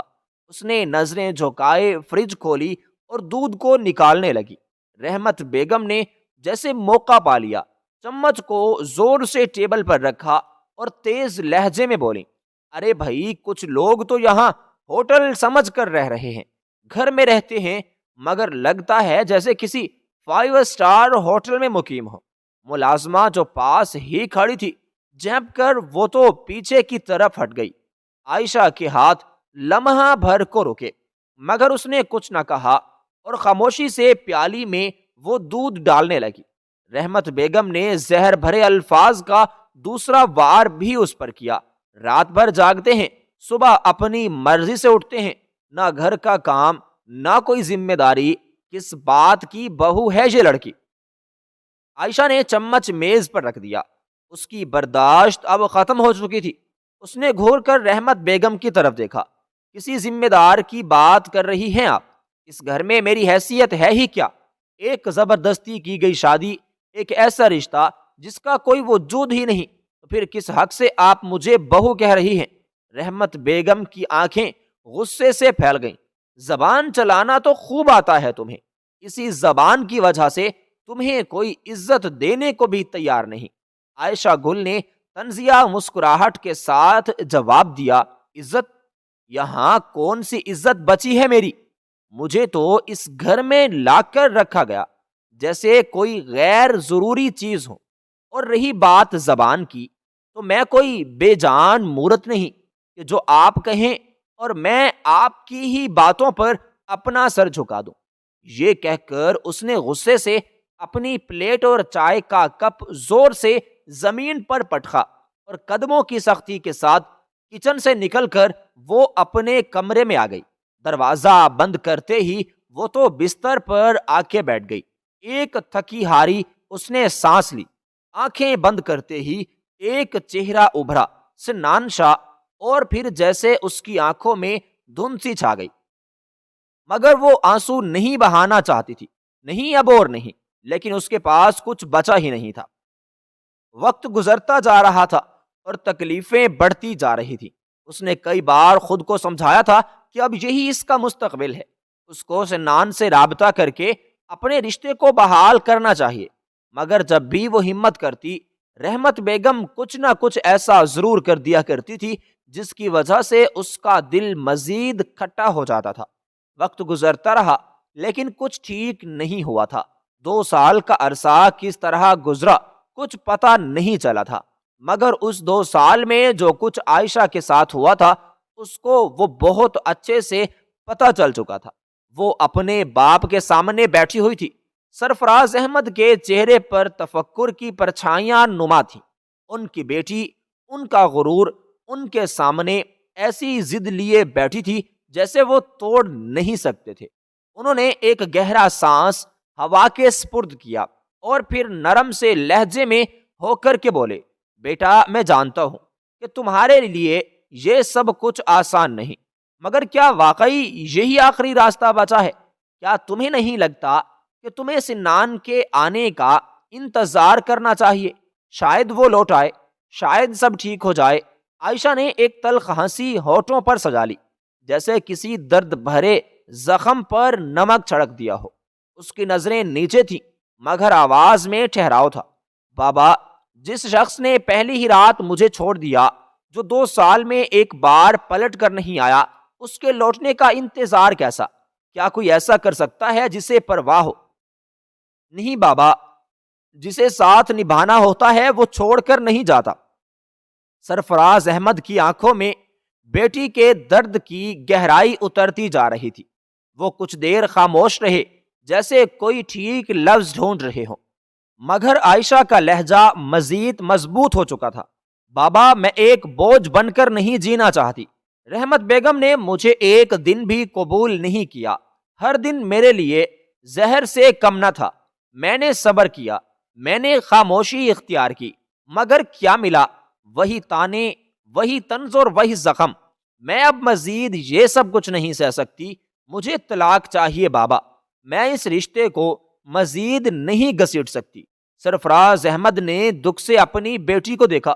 اس نے نظریں جھکائے فریج کھولی اور دودھ کو نکالنے لگی۔ رحمت بیگم نے جیسے موقع پا لیا، چمچ کو زور سے ٹیبل پر رکھا اور تیز لہجے میں بولی، ارے بھائی، کچھ لوگ تو یہاں ہوٹل سمجھ کر رہ رہے ہیں، گھر میں رہتے ہیں مگر لگتا ہے جیسے کسی 5 اسٹار ہوٹل میں مقیم ہو۔ ملازمہ جو پاس ہی کھڑی تھی جھپ کر وہ تو پیچھے کی طرف ہٹ گئی۔ عائشہ کے ہاتھ لمحہ بھر کو رکے مگر اس نے کچھ نہ کہا اور خاموشی سے پیالی میں وہ دودھ ڈالنے لگی۔ رحمت بیگم نے زہر بھرے الفاظ کا دوسرا وار بھی اس پر کیا، رات بھر جاگتے ہیں، صبح اپنی مرضی سے اٹھتے ہیں، نہ گھر کا کام نہ کوئی ذمہ داری، کس بات کی بہو ہے یہ لڑکی؟ عائشہ نے چمچ میز پر رکھ دیا، اس کی برداشت اب ختم ہو چکی تھی۔ اس نے گھور کر رحمت بیگم کی طرف دیکھا، کسی ذمہ دار کی بات کر رہی ہیں آپ؟ اس گھر میں میری حیثیت ہے ہی کیا؟ ایک زبردستی کی گئی شادی، ایک ایسا رشتہ جس کا کوئی وجود ہی نہیں، تو پھر کس حق سے آپ مجھے بہو کہہ رہی ہیں؟ رحمت بیگم کی آنکھیں غصے سے پھیل گئیں۔ زبان چلانا تو خوب آتا ہے تمہیں، اسی زبان کی وجہ سے تمہیں کوئی عزت دینے کو بھی تیار نہیں۔ عائشہ گل نے طنزیہ مسکراہٹ کے ساتھ جواب دیا، عزت؟ یہاں کون سی عزت بچی ہے میری؟ مجھے تو اس گھر میں لا کر رکھا گیا جیسے کوئی غیر ضروری چیز ہو، اور رہی بات زبان کی تو میں کوئی بے جان مورت نہیں کہ جو آپ کہیں اور میں آپ کی ہی باتوں پر اپنا سر جھکا دوں۔ یہ کہہ کر اس نے غصے سے اپنی پلیٹ اور چائے کا کپ زور سے زمین پر پٹخا اور قدموں کی سختی کے ساتھ کچن سے نکل کر وہ اپنے کمرے میں آ گئی۔ دروازہ بند کرتے ہی وہ تو بستر پر آ کے بیٹھ گئی۔ ایک تھکی ہاری اس نے سانس لی، آنکھیں بند کرتے ہی ایک چہرہ ابھرا، سنان شاہ، اور پھر جیسے اس کی آنکھوں میں دھند سی چھا گئی، مگر وہ آنسو نہیں بہانا چاہتی تھی، نہیں اب اور نہیں، لیکن اس کے پاس کچھ بچا ہی نہیں تھا۔ وقت گزرتا جا رہا تھا اور تکلیفیں بڑھتی جا رہی تھی۔ اس نے کئی بار خود کو سمجھایا تھا کہ اب یہی اس کا مستقبل ہے، اس کو سنان سے رابطہ کر کے اپنے رشتے کو بحال کرنا چاہیے، مگر جب بھی وہ ہمت کرتی، رحمت بیگم کچھ نہ کچھ ایسا ضرور کر دیا کرتی تھی جس کی وجہ سے اس کا دل مزید کھٹا ہو جاتا تھا۔ وقت گزرتا رہا لیکن کچھ ٹھیک نہیں ہوا تھا۔ 2 سال کا عرصہ کس طرح گزرا کچھ پتہ نہیں چلا تھا، مگر اس 2 سال میں جو کچھ عائشہ کے ساتھ ہوا تھا اس کو وہ بہت اچھے سے پتہ چل چکا تھا۔ وہ اپنے باپ کے سامنے بیٹھی ہوئی تھی، سرفراز احمد کے چہرے پر تفکر کی پرچھائیاں نما تھیں، ان کی بیٹی، ان کا غرور، ان کے سامنے ایسی ضد لیے بیٹھی تھی جیسے وہ توڑ نہیں سکتے تھے۔ انہوں نے ایک گہرا سانس ہوا کے سپرد کیا اور پھر نرم سے لہجے میں ہو کر کے بولے، بیٹا میں جانتا ہوں کہ تمہارے لیے یہ سب کچھ آسان نہیں، مگر کیا واقعی یہی آخری راستہ بچا ہے؟ کیا تمہیں نہیں لگتا کہ تمہیں سنان کے آنے کا انتظار کرنا چاہیے؟ شاید وہ لوٹ آئے، شاید سب ٹھیک ہو جائے۔ عائشہ نے ایک تلخ ہنسی ہونٹوں پر سجا لی، جیسے کسی درد بھرے زخم پر نمک چھڑک دیا ہو۔ اس کی نظریں نیچے تھیں مگر آواز میں ٹھہراؤ تھا۔ بابا، جس شخص نے پہلی ہی رات مجھے چھوڑ دیا، جو 2 سال میں ایک بار پلٹ کر نہیں آیا، اس کے لوٹنے کا انتظار کیسا؟ کیا کوئی ایسا کر سکتا ہے جسے پرواہ ہو؟ نہیں بابا، جسے ساتھ نبھانا ہوتا ہے وہ چھوڑ کر نہیں جاتا۔ سرفراز احمد کی آنکھوں میں بیٹی کے درد کی گہرائی اترتی جا رہی تھی۔ وہ کچھ دیر خاموش رہے، جیسے کوئی ٹھیک لفظ ڈھونڈ رہے ہوں، مگر عائشہ کا لہجہ مزید مضبوط ہو چکا تھا۔ بابا، میں ایک بوجھ بن کر نہیں جینا چاہتی۔ رحمت بیگم نے مجھے ایک دن بھی قبول نہیں کیا۔ ہر دن میرے لیے زہر سے کم نہ تھا۔ میں نے صبر کیا، میں نے خاموشی اختیار کی، مگر کیا ملا؟ وہی تانے، وہی طنز اور وہی زخم۔ میں اب مزید یہ سب کچھ نہیں سہ سکتی۔ مجھے طلاق چاہیے بابا، میں اس رشتے کو مزید نہیں گھسیٹ سکتی۔ سرفراز احمد نے دکھ سے اپنی بیٹی کو دیکھا۔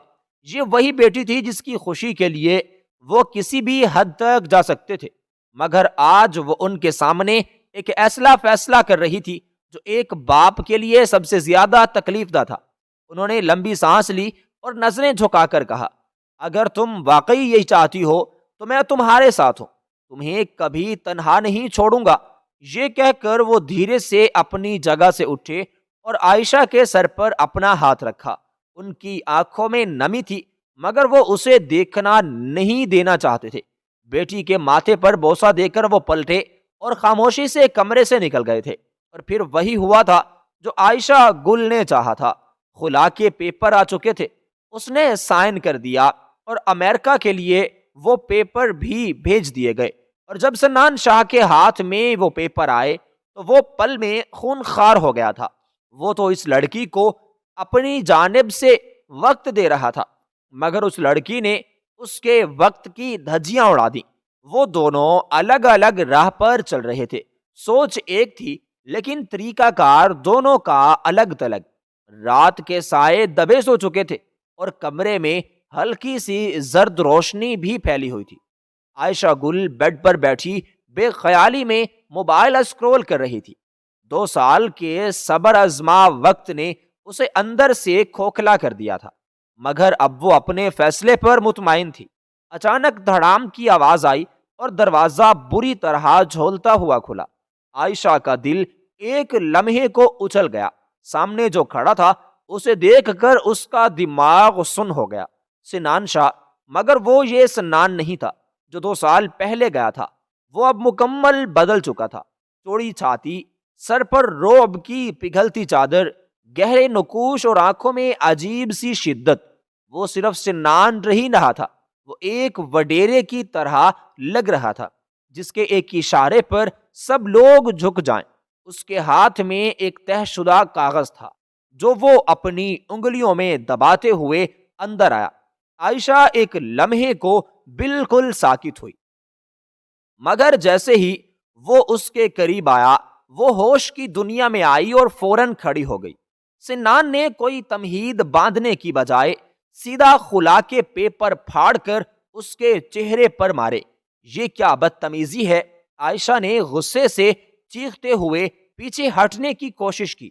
یہ وہی بیٹی تھی جس کی خوشی کے لیے وہ کسی بھی حد تک جا سکتے تھے، مگر آج وہ ان کے سامنے ایک ایسا فیصلہ کر رہی تھی جو ایک باپ کے لیے سب سے زیادہ تکلیف دہ تھا۔ انہوں نے لمبی سانس لی اور نظریں جھکا کر کہا، اگر تم واقعی یہی چاہتی ہو تو میں تمہارے ساتھ ہوں، تمہیں کبھی تنہا نہیں چھوڑوں گا۔ یہ کہہ کر وہ دھیرے سے اپنی جگہ سے اٹھے اور عائشہ کے سر پر اپنا ہاتھ رکھا۔ ان کی آنکھوں میں نمی تھی مگر وہ اسے دیکھنا نہیں دینا چاہتے تھے۔ بیٹی کے ماتھے پر بوسہ دے کر وہ پلٹے اور خاموشی سے کمرے سے نکل گئے تھے۔ اور پھر وہی ہوا تھا جو عائشہ گل نے چاہا تھا۔ خلا کے پیپر آ چکے تھے، اس نے سائن کر دیا اور امریکہ کے لیے وہ پیپر بھی بھیج دیے گئے۔ اور جب سنان شاہ کے ہاتھ میں وہ پیپر آئے تو وہ پل میں خون خوار ہو گیا تھا۔ وہ تو اس لڑکی کو اپنی جانب سے وقت دے رہا تھا، مگر اس لڑکی نے اس کے وقت کی دھجیاں اڑا دیں۔ وہ دونوں الگ الگ راہ پر چل رہے تھے، سوچ ایک تھی لیکن طریقہ کار دونوں کا الگ تلگ۔ رات کے سائے دبے سو چکے تھے اور کمرے میں ہلکی سی زرد روشنی بھی پھیلی ہوئی تھی۔ عائشہ گل بیڈ پر بیٹھی بے خیالی میں موبائل اسکرول کر رہی تھی۔ 2 سال کے صبر آزما وقت نے اسے اندر سے کھوکھلا کر دیا تھا، مگر اب وہ اپنے فیصلے پر مطمئن تھی۔ اچانک دھڑام کی آواز آئی اور دروازہ بری طرح جھولتا ہوا کھلا۔ عائشہ کا دل ایک لمحے کو اچھل گیا۔ سامنے جو کھڑا تھا اسے دیکھ کر اس کا دماغ سن ہو گیا۔ سنان شاہ، مگر وہ یہ سنان نہیں تھا جو 2 سال پہلے گیا تھا۔ وہ اب مکمل بدل چکا تھا۔ چوڑی چھاتی، سر پر رعب کی پگھلتی چادر، گہرے نقوش اور آنکھوں میں عجیب سی شدت۔ وہ صرف سنان رہی نہ تھا، وہ ایک وڈیرے کی طرح لگ رہا تھا جس کے ایک اشارے پر سب لوگ جھک جائیں۔ اس کے ہاتھ میں ایک طے شدہ کاغذ تھا جو وہ اپنی انگلیوں میں دباتے ہوئے اندر آیا۔ عائشہ ایک لمحے کو بالکل ساکت ہوئی، مگر جیسے ہی وہ اس کے قریب آیا وہ ہوش کی دنیا میں آئی اور فوراً کھڑی ہو گئی۔ سنان نے کوئی تمہید باندھنے کی بجائے سیدھا خلا کے پیپر پھاڑ کر اس کے چہرے پر مارے۔ یہ کیا بدتمیزی ہے؟ عائشہ نے غصے سے چیختے ہوئے پیچھے ہٹنے کی کوشش کی،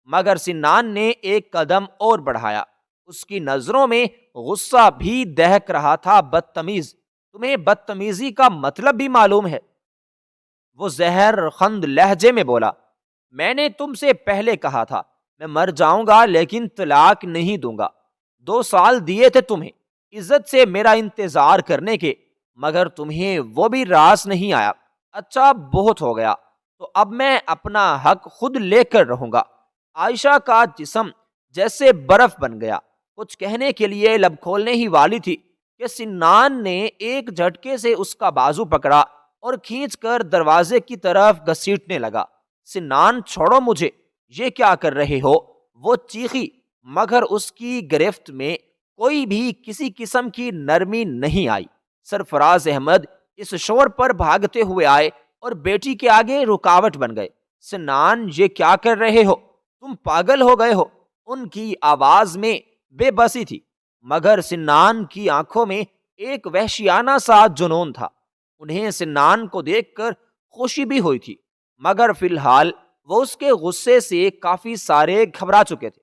مگر سنان نے ایک قدم اور بڑھایا۔ اس کی نظروں میں غصہ بھی دہک رہا تھا۔ بدتمیز، تمہیں بدتمیزی کا مطلب بھی معلوم ہے؟ وہ زہر خند لہجے میں بولا، میں نے تم سے پہلے کہا تھا میں مر جاؤں گا لیکن طلاق نہیں دوں گا۔ 2 سال دیے تھے تمہیں عزت سے میرا انتظار کرنے کے، مگر تمہیں وہ بھی راس نہیں آیا۔ اچھا بہت ہو گیا، تو اب میں اپنا حق خود لے کر رہوں گا۔ عائشہ کا جسم جیسے برف بن گیا، کچھ کہنے کے لیے لب کھولنے ہی والی تھی کہ سنان نے ایک جھٹکے سے اس کا بازو پکڑا اور کھینچ کر دروازے کی طرف گھسیٹنے لگا۔ سنان چھوڑو مجھے، یہ کیا کر رہے ہو؟ وہ چیخی، مگر اس کی گرفت میں کوئی بھی کسی قسم کی نرمی نہیں آئی۔ سرفراز احمد اس شور پر بھاگتے ہوئے آئے اور بیٹی کے آگے رکاوٹ بن گئے۔ سنان، یہ کیا کر رہے ہو؟ تم پاگل ہو گئے ہو؟ ان کی آواز میں بے بسی تھی، مگر سنان کی آنکھوں میں ایک وحشیانہ سا جنون تھا۔ انہیں سنان کو دیکھ کر خوشی بھی ہوئی تھی، مگر فی الحال وہ اس کے غصے سے کافی سارے گھبرا چکے تھے۔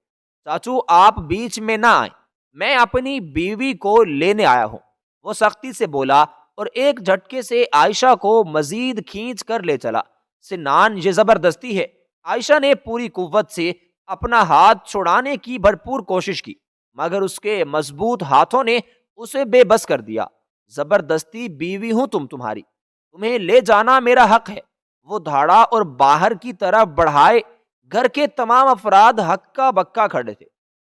چاچو، آپ بیچ میں نہ آئیں، میں اپنی بیوی کو لینے آیا ہوں، وہ سختی سے بولا اور ایک جھٹکے سے عائشہ کو مزید کھینچ کر لے چلا۔ سنان، یہ زبردستی ہے۔ عائشہ نے پوری قوت سے اپنا ہاتھ چھڑانے کی بھرپور کوشش کی، مگر اس کے مضبوط ہاتھوں نے اسے بے بس کر دیا۔ زبردستی بیوی ہوں تمہاری، تمہیں لے جانا میرا حق ہے۔ وہ دھاڑا اور باہر کی طرف بڑھائے۔ گھر کے تمام افراد ہکا بکا کھڑے تھے۔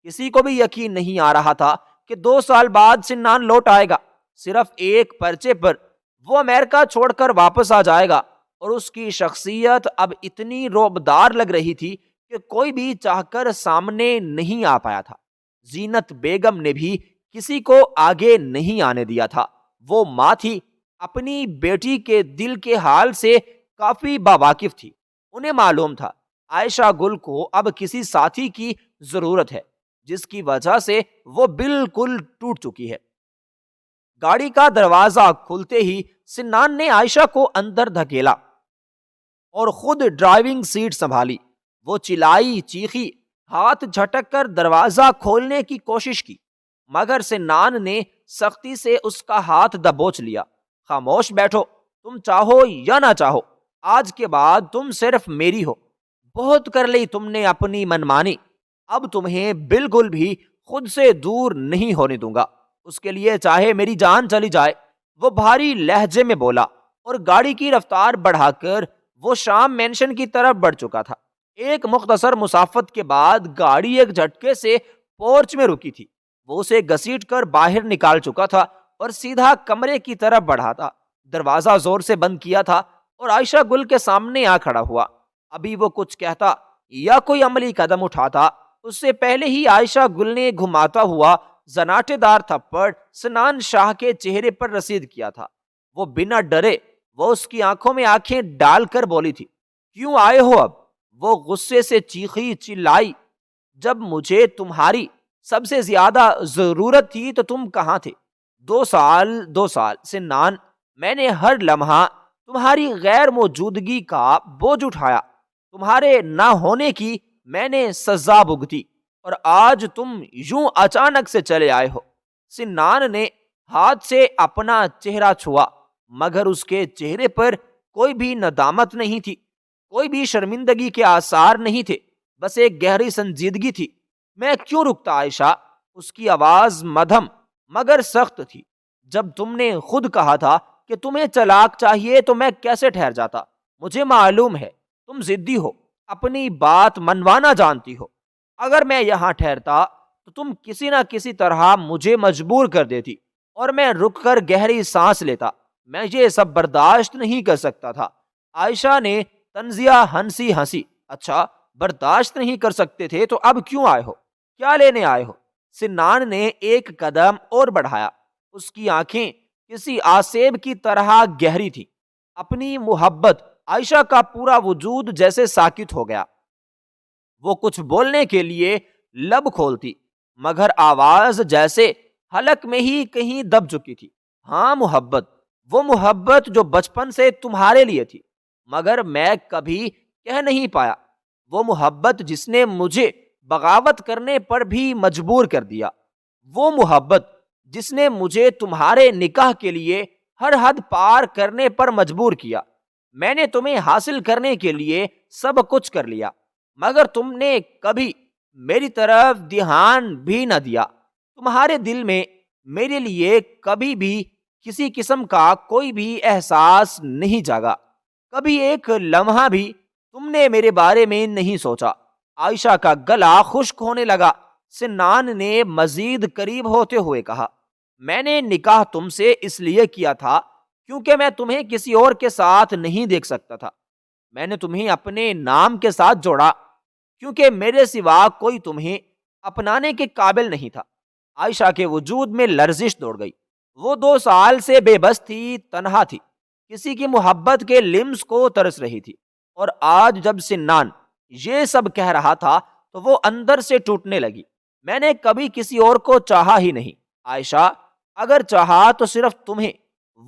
کسی کو بھی یقین نہیں آ رہا تھا کہ 2 سال بعد سنان لوٹ آئے گا، صرف ایک پرچے پر۔ وہ امریکہ چھوڑ کر واپس آ جائے گا، اور اس کی شخصیت اب اتنی رعبدار لگ رہی تھی کہ کوئی بھی چاہ کر سامنے نہیں آ پایا تھا۔ زینت بیگم نے بھی کسی کو آگے نہیں آنے دیا تھا۔ وہ ماں تھی، اپنی بیٹی کے دل کے حال سے کافی باواقف تھی۔ انہیں معلوم تھا عائشہ گل کو اب کسی ساتھی کی ضرورت ہے، جس کی وجہ سے وہ بالکل ٹوٹ چکی ہے۔ گاڑی کا دروازہ کھلتے ہی سنان نے عائشہ کو اندر دھکیلا اور خود ڈرائیونگ سیٹ سنبھالی۔ وہ چلائی، چیخی، ہاتھ جھٹک کر دروازہ کھولنے کی کوشش کی، مگر سنان نے سختی سے اس کا ہاتھ دبوچ لیا۔ خاموش بیٹھو، تم چاہو یا نہ چاہو، آج کے بعد تم صرف میری ہو۔ بہت کر لی تم نے اپنی منمانی، اب تمہیں بالکل بھی خود سے دور نہیں ہونے دوں گا، اس کے لیے چاہے میری جان چلی جائے۔ وہ بھاری لہجے میں بولا اور گاڑی کی رفتار بڑھا کر وہ شام مینشن کی طرف بڑھ چکا تھا۔ ایک مختصر مسافت کے بعد گاڑی ایک جھٹکے سے پورچ میں رکی تھی۔ وہ اسے گھسیٹ کر باہر نکال چکا تھا اور سیدھا کمرے کی طرف بڑھا تھا۔ دروازہ زور سے بند کیا تھا اور عائشہ گل کے سامنے آ کھڑا ہوا۔ ابھی وہ کچھ کہتا یا کوئی عملی قدم اٹھاتا، اس سے پہلے ہی عائشہ گل نے گھماتا ہوا زناٹے دار تھپڑ سنان شاہ کے چہرے پر رسید کیا تھا۔ وہ بنا ڈرے، وہ اس کی آنکھوں میں آنکھیں ڈال کر بولی تھی، کیوں آئے ہو اب؟ وہ غصے سے چیخی، چلائی، جب مجھے تمہاری سب سے زیادہ ضرورت تھی تو تم کہاں تھے؟ 2 سال سنان، میں نے ہر لمحہ تمہاری غیر موجودگی کا بوجھ اٹھایا، تمہارے نہ ہونے کی میں نے سزا بھگتی، اور آج تم یوں اچانک سے چلے آئے ہو۔ سنان نے ہاتھ سے اپنا چہرہ چھوا، مگر اس کے چہرے پر کوئی بھی ندامت نہیں تھی، کوئی بھی شرمندگی کے آثار نہیں تھے، بس ایک گہری سنجیدگی تھی۔ میں کیوں رکتا عائشہ؟ اس کی آواز مدھم مگر سخت تھی۔ جب تم نے خود کہا تھا کہ تمہیں طلاق چاہیے تو میں کیسے ٹھہر جاتا؟ مجھے معلوم ہے تم ضدی ہو، اپنی بات منوانا جانتی ہو۔ اگر میں یہاں ٹھہرتا تو تم کسی نہ کسی طرح مجھے مجبور کر دیتی اور میں رک کر گہری سانس لیتا۔ میں یہ سب برداشت نہیں کر سکتا تھا۔ عائشہ نے طنزیہ ہنسی۔ اچھا، برداشت نہیں کر سکتے تھے تو اب کیوں آئے ہو؟ کیا لینے آئے ہو؟ سنان نے ایک قدم اور بڑھایا۔ اس کی آنکھیں کسی آسیب کی طرح گہری تھی۔ اپنی محبت، عائشہ کا پورا وجود جیسے ساکت ہو گیا۔ وہ کچھ بولنے کے لیے لب کھولتی، مگر آواز جیسے حلق میں ہی کہیں دب چکی تھی۔ ہاں، محبت، وہ محبت جو بچپن سے تمہارے لیے تھی، مگر میں کبھی کہہ نہیں پایا۔ وہ محبت جس نے مجھے بغاوت کرنے پر بھی مجبور کر دیا۔ وہ محبت جس نے مجھے تمہارے نکاح کے لیے ہر حد پار کرنے پر مجبور کیا۔ میں نے تمہیں حاصل کرنے کے لیے سب کچھ کر لیا، مگر تم نے کبھی میری طرف دھیان بھی نہ دیا۔ تمہارے دل میں میرے لیے کبھی بھی کسی قسم کا کوئی بھی احساس نہیں جاگا، کبھی ایک لمحہ بھی تم نے میرے بارے میں نہیں سوچا۔ عائشہ کا گلا خشک ہونے لگا۔ سنان نے مزید قریب ہوتے ہوئے کہا، میں نے نکاح تم سے اس لیے کیا تھا کیونکہ میں تمہیں کسی اور کے ساتھ نہیں دیکھ سکتا تھا۔ میں نے تمہیں اپنے نام کے ساتھ جوڑا کیونکہ میرے سوا کوئی تمہیں اپنانے کے قابل نہیں تھا۔ عائشہ کے وجود میں لرزش دوڑ گئی۔ وہ 2 سال سے بے بس تھی، تنہا تھی، کسی کی محبت کے لمس کو ترس رہی تھی، اور آج جب سنان یہ سب کہہ رہا تھا تو وہ اندر سے ٹوٹنے لگی۔ میں نے کبھی کسی اور کو چاہا ہی نہیں عائشہ، اگر چاہا تو صرف تمہیں۔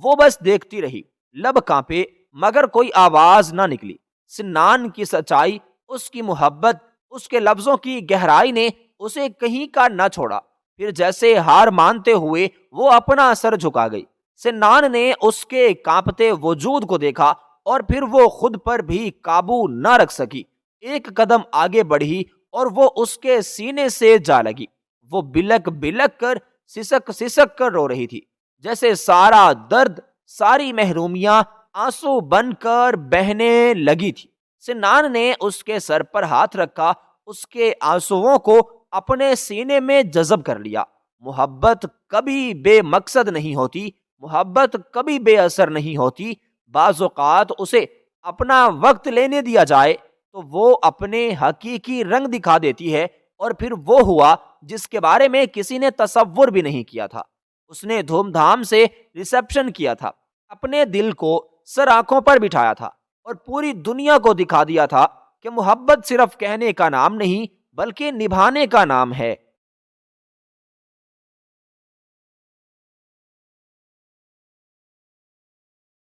وہ بس دیکھتی رہی، لب کانپے مگر کوئی آواز نہ نکلی۔ سنان کی سچائی، اس کی محبت، اس کے لفظوں کی گہرائی نے اسے کہیں کا نہ چھوڑا۔ پھر جیسے ہار مانتے ہوئے وہ اپنا سر جھکا گئی۔ سنان نے اس کے کانپتے وجود کو دیکھا اور پھر وہ خود پر بھی قابو نہ رکھ سکی، ایک قدم آگے بڑھی اور وہ اس کے سینے سے جا لگی۔ وہ بلک بلک کر، سسک سسک کر رو رہی تھی، جیسے سارا درد، ساری محرومیاں آنسو بن کر بہنے لگی تھی۔ سنان نے اس کے سر پر ہاتھ رکھا، اس کے آنسوؤں کو اپنے سینے میں جذب کر لیا۔ محبت کبھی بے مقصد نہیں ہوتی، محبت کبھی بے اثر نہیں ہوتی۔ بعض اوقات اسے اپنا وقت لینے دیا جائے تو وہ اپنے حقیقی رنگ دکھا دیتی ہے، اور پھر وہ ہوا جس کے بارے میں کسی نے تصور بھی نہیں کیا تھا۔ اس نے دھوم دھام سے ریسیپشن کیا تھا، اپنے دل کو سر آنکھوں پر بٹھایا تھا، اور پوری دنیا کو دکھا دیا تھا کہ محبت صرف کہنے کا نام نہیں بلکہ نبھانے کا نام ہے۔